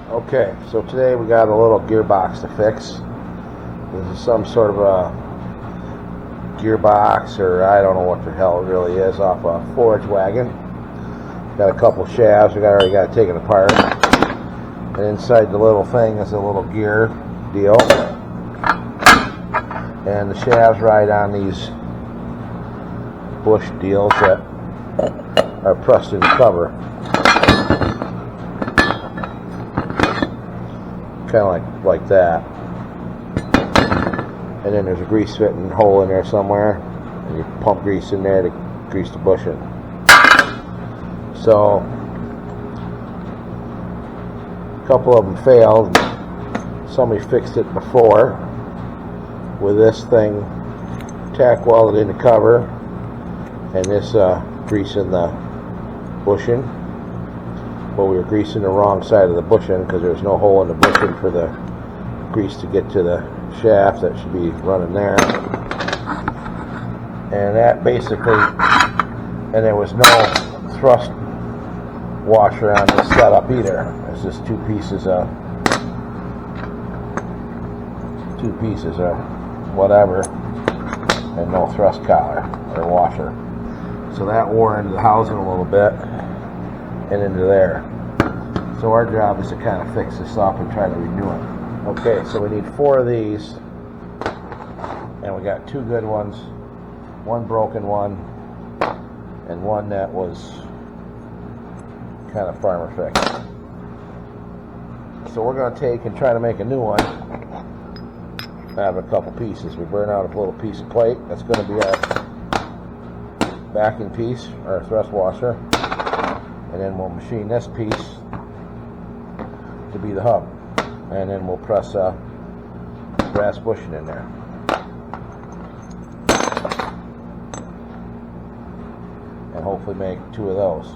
Okay, so today we got a little gearbox to fix. This is some sort of a gearbox, or I don't know what the hell it really is, off a Forage wagon. Got a couple shafts, already got it taken apart. And inside the little thing is a little gear deal. And the shafts ride on these bush deals that are pressed in the cover. Kind of like that. And then there's a grease fitting hole in there somewhere, and you pump grease in there to grease the bushing. So a couple of them failed. Somebody fixed it before with this thing tack welded in the cover and this grease in the bushing. Well, we were greasing the wrong side of the bushing because there's no hole in the bushing for the grease to get to the shaft that should be running there. And that basically, and there was no thrust washer on this setup either. It's just two pieces of whatever, and no thrust collar or washer. So that wore into the housing a little bit and into there. So our job is to kind of fix this up and try to renew it. Okay, so we need 4 of these, and we got 2 good ones, 1 broken one, and 1 that was kind of farmer fixed. So we're going to take and try to make a new one out of a couple pieces. We burn out a little piece of plate. That's going to be our backing piece, our thrust washer, and then we'll machine this piece to be the hub, and then we'll press brass bushing in there. And hopefully make 2 of those.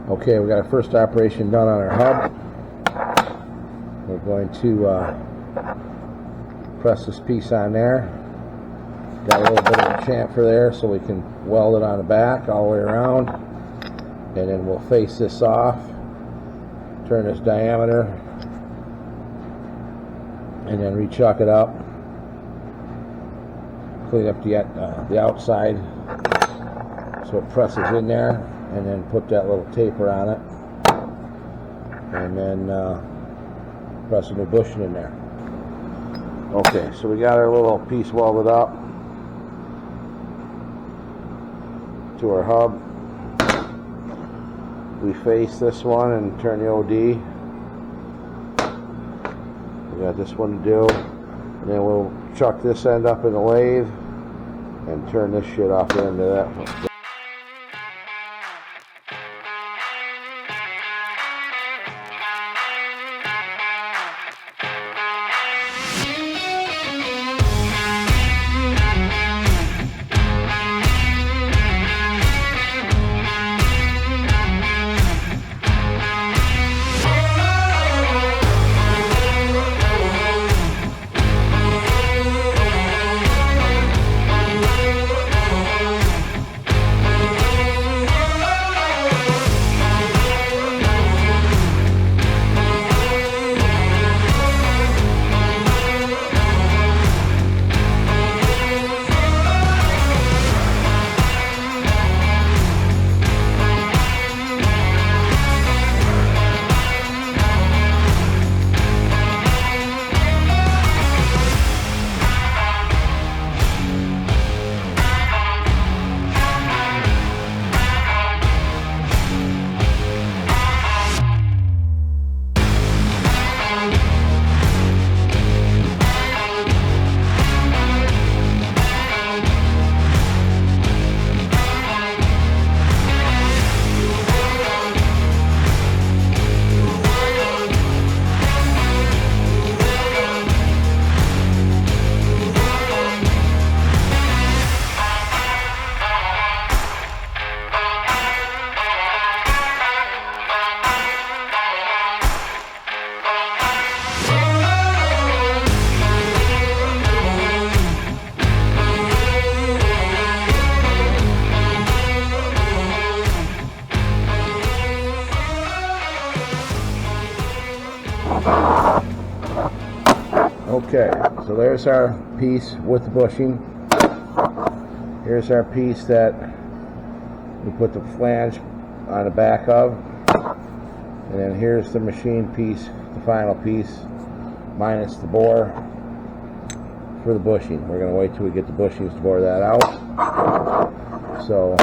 Okay, we got our first operation done on our hub. We're going to press this piece on there. Got a little bit of a chamfer there so we can weld it on the back all the way around. And then we'll face this off, turn this diameter, and then re-chuck it up. Clean up the outside so it presses in there, and then put that little taper on it, and then press a new bushing in there. Okay, so we got our little piece welded up to our hub. We face this one and turn the OD. We got this one to do, and then we'll chuck this end up in the lathe and turn this shit off into that one. Okay, so there's our piece with the bushing. Here's our piece that we put the flange on the back of. And then here's the machine piece, the final piece, minus the bore for the bushing. We're going to wait till we get the bushings to bore that out. So,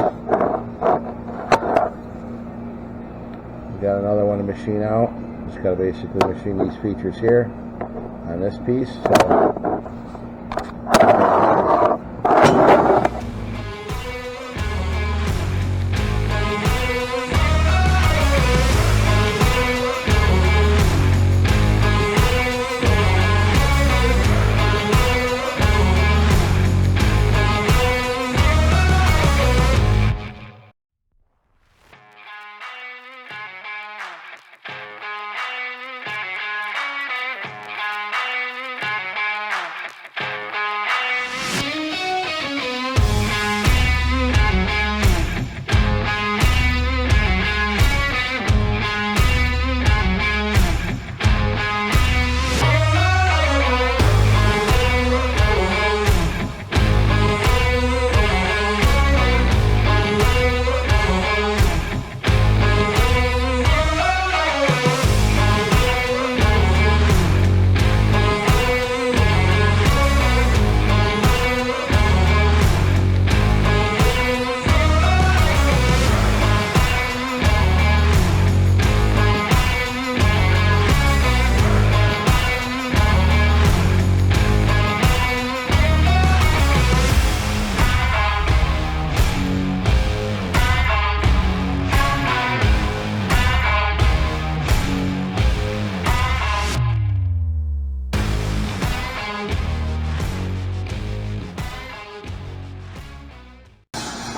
we got another one to machine out. Just got to basically machine these features here on this piece. So,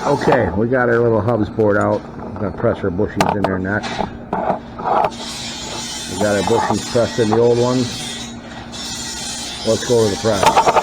okay, we got our little hubs bored out. I'm going to press our bushings in there next. We got our bushings pressed in the old ones. Let's go to the press.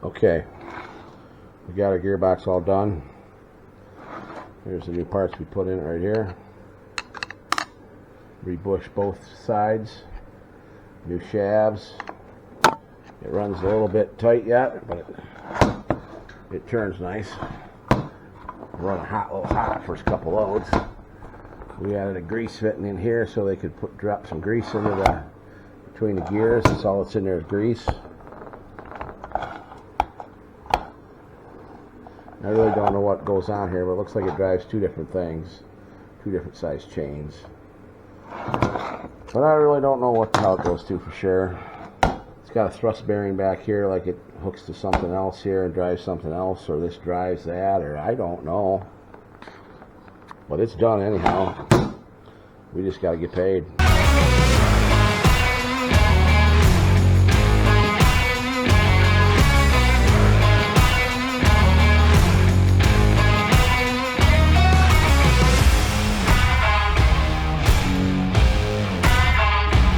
Okay, we got our gearbox all done. Here's the new parts we put in right here. Rebush both sides. New shafts. It runs a little bit tight yet, but it turns nice. Running hot, a little hot first couple loads. We added a grease fitting in here so they could drop some grease into between the gears. That's all that's in there is grease. I really don't know what goes on here, but it looks like it drives two different things, two different size chains. But I really don't know how it goes to for sure. It's got a thrust bearing back here, like it hooks to something else here and drives something else, or this drives that, or I don't know. But it's done anyhow. We just got to get paid.